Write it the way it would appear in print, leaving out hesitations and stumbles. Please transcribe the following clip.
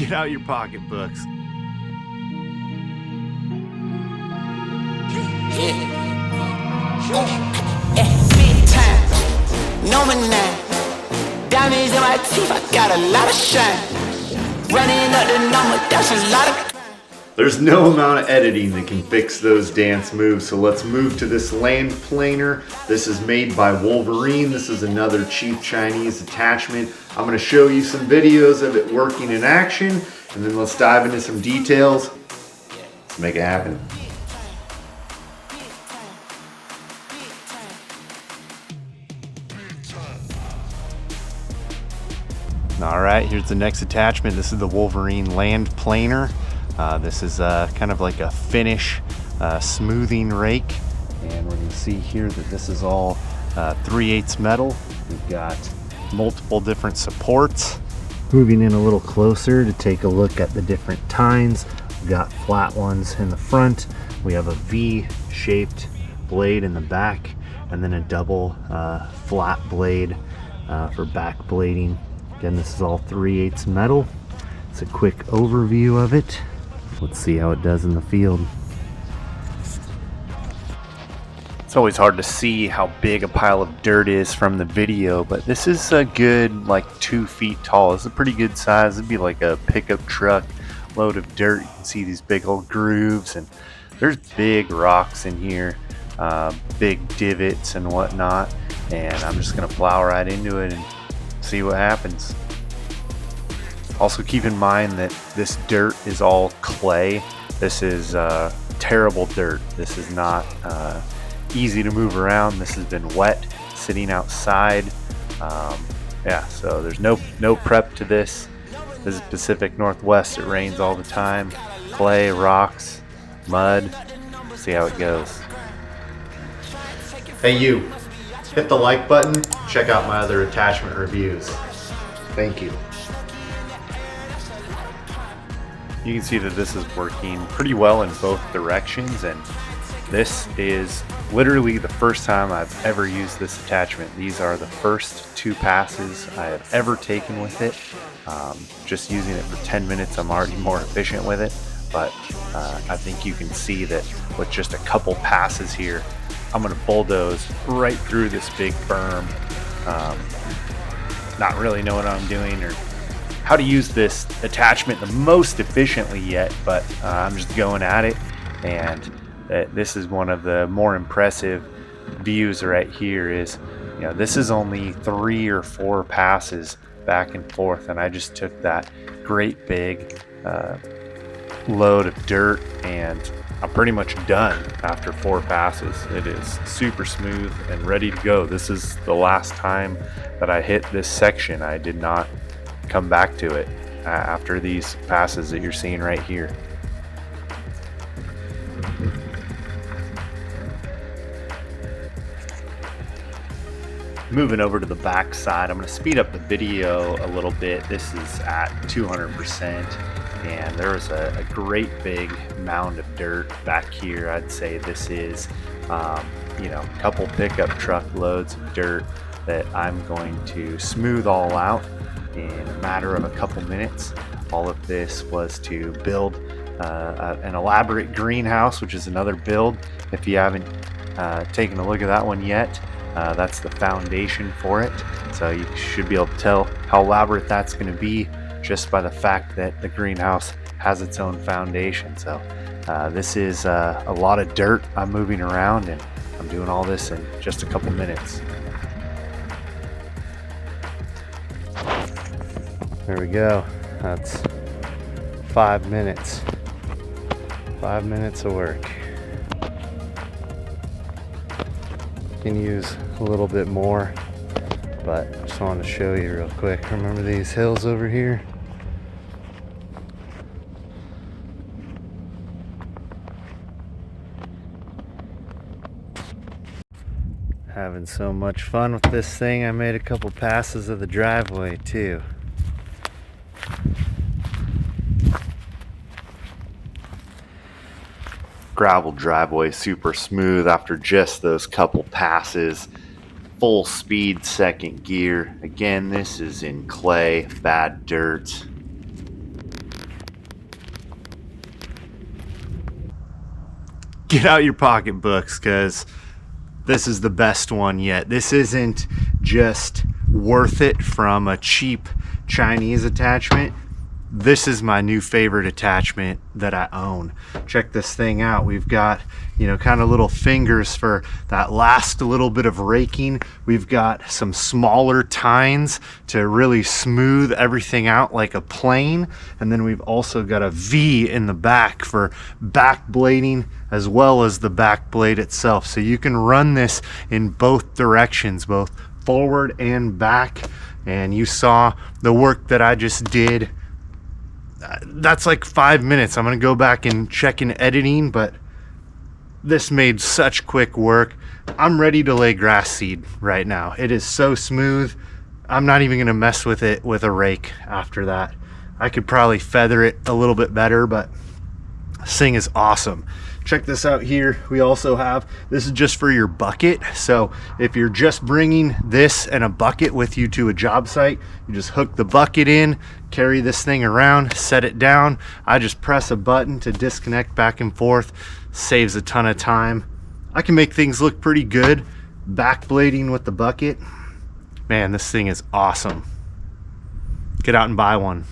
Get out your pocketbooks. Big time, no man now. Diamonds in my teeth, I got a lot of shine. Running up the number, that's a lot of. There's no amount of editing that can fix those dance moves, so let's move to this land planer. This is made by Wolverine. This is another cheap Chinese attachment. I'm going to show you some videos of it working in action, and then let's dive into some details. Let's make it happen. All right, here's the next attachment. This is the Wolverine land planer. This is kind of like a finish smoothing rake, and we're going to see here that this is all 3/8 metal. We've got multiple different supports. Moving in a little closer to take a look at the different tines. We've got flat ones in the front. We have a V-shaped blade in the back, and then a double flat blade for back blading. Again, this is all 3/8 metal. It's a quick overview of it. Let's see how it does in the field. It's always hard to see how big a pile of dirt is from the video, but this is a good like 2 feet tall. It's a pretty good size. It'd be like a pickup truck load of dirt. You can see these big old grooves, and there's big rocks in here, big divots and whatnot, and I'm just gonna plow right into it and see what happens. Also keep in mind that this dirt is all clay. This is terrible dirt. This is not easy to move around. This has been wet, sitting outside. Yeah, so there's no prep to this. This is Pacific Northwest. It rains all the time. Clay, rocks, mud. See how it goes. Hey you, hit the like button. Check out my other attachment reviews. Thank you. You can see that this is working pretty well in both directions, and this is literally the first time I've ever used this attachment. These are the first 2 passes I have ever taken with it. Just using it for 10 minutes, I'm already more efficient with it, but I think you can see that with just a couple passes here, I'm going to bulldoze right through this big berm. Not really know what I'm doing or how to use this attachment the most efficiently yet, but I'm just going at it, and this is one of the more impressive views right here. Is, you know, this is only 3 or 4 passes back and forth, and I just took that great big load of dirt, and I'm pretty much done after 4 passes. It is super smooth and ready to go. This is the last time that I hit this section. I did not come back to it after these passes that you're seeing right here. Moving over to the back side, I'm going to speed up the video a little bit. This is at 200%, and there was a great big mound of dirt back here. I'd say this is a couple pickup truck loads of dirt that I'm going to smooth all out in a matter of a couple minutes. All of this was to build an elaborate greenhouse, which is another build. If you haven't taken a look at that one yet, that's the foundation for it. So you should be able to tell how elaborate that's going to be just by the fact that the greenhouse has its own foundation. So this is a lot of dirt I'm moving around, and I'm doing all this in just a couple minutes. There we go. That's 5 minutes. 5 minutes of work. Can use a little bit more, but just wanted to show you real quick. Remember these hills over here? Having so much fun with this thing, I made a couple passes of the driveway too. Gravel driveway, super smooth after just those couple passes. Full speed second gear. Again, this is in clay, bad dirt. get out your pocketbooks, because this is the best one yet. This isn't just worth it from a cheap Chinese attachment. This is my new favorite attachment that I own. Check this thing out. We've got, you know, kind of little fingers for that last little bit of raking. We've got some smaller tines to really smooth everything out like a plane. And then we've also got a V in the back for back blading, as well as the back blade itself. So you can run this in both directions, both forward and back. And you saw the work that I just did. That's like 5 minutes. I'm gonna go back and check in editing, but this made such quick work. I'm ready to lay grass seed right now. It is so smooth. I'm not even gonna mess with it with a rake after that. I could probably feather it a little bit better, but this thing is awesome. Check this out here. We also have, this is just for your bucket. So if you're just bringing this and a bucket with you to a job site, you just hook the bucket in, carry this thing around, set it down. I just press a button to disconnect back and forth. Saves a ton of time. I can make things look pretty good. Back blading with the bucket. Man, this thing is awesome. Get out and buy one.